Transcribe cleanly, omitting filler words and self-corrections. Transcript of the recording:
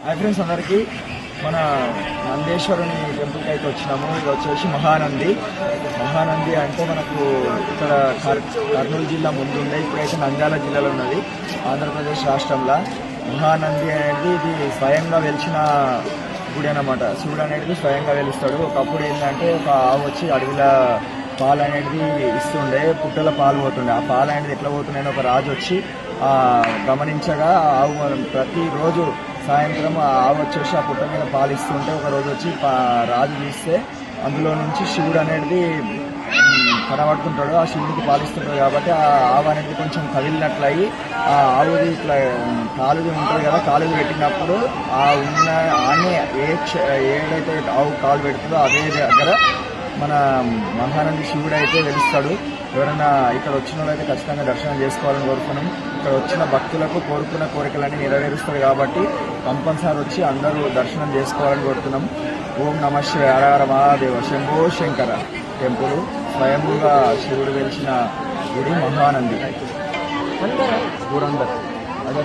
Hi friends అందరికీ. మన నందేశ్వరుని టెంపుల్కి అయితే వచ్చినాము. ఇది వచ్చేసి మహానంది అంటే మనకు ఇక్కడ కర్నూలు జిల్లా ముందుండే, ఇప్పుడైతే నంద్యాల జిల్లాలో ఉన్నది, ఆంధ్రప్రదేశ్ రాష్ట్రంలో. మహానంది అనేది ఇది స్వయంగా వెలిచిన గుడి అన్నమాట. శివుడు అనేది స్వయంగా వెలుస్తాడు. ఒకప్పుడు ఏంటంటే ఒక ఆవు వచ్చి అడవిలో పాలు అనేది ఇస్తుండే, పుట్టల పాలు పోతుండే. ఆ పాలు అనేది ఎట్లా పోతున్నాయని ఒక రాజు వచ్చి గమనించగా ఆవు ప్రతిరోజు సాయంత్రం ఆ ఆవు వచ్చేసి ఆ పుట్ట మీద పాలు ఇస్తుంటే ఒక రోజు వచ్చి రాజు తీస్తే అందులో నుంచి శివుడు అనేది కనబడుతుంటాడు. ఆ శివుడికి పాలిస్తుంటాడు కాబట్టి ఆ ఆవు అనేది కొంచెం కదిలినట్లయి ఆ ఆవుది ఇట్లా కాలుది ఉంటుంది కదా, కాలుది పెట్టినప్పుడు ఆ ఉన్న ఆనే ఏదైతే ఆవు కాలు పెడుతుందో అదే దగ్గర మన మహానంది శివుడు అయితే వెలుస్తాడు. ఎవరైనా ఇక్కడ వచ్చిన వాళ్ళైతే ఖచ్చితంగా దర్శనం చేసుకోవాలని కోరుకున్నాం. ఇక్కడ వచ్చిన భక్తులకు కోరుకున్న కోరికలన్నీ నెరవేరుస్తారు కాబట్టి కంపల్సరీ వచ్చి అందరూ దర్శనం చేసుకోవాలని కోరుతున్నాం. ఓం నమ శివాయ, హర హర మహాదేవ, శంభో శంకర టెంపుల్. స్వయంగా శివుడు వెలిసిన గుడి మహానంది. ఊరందరూ అదే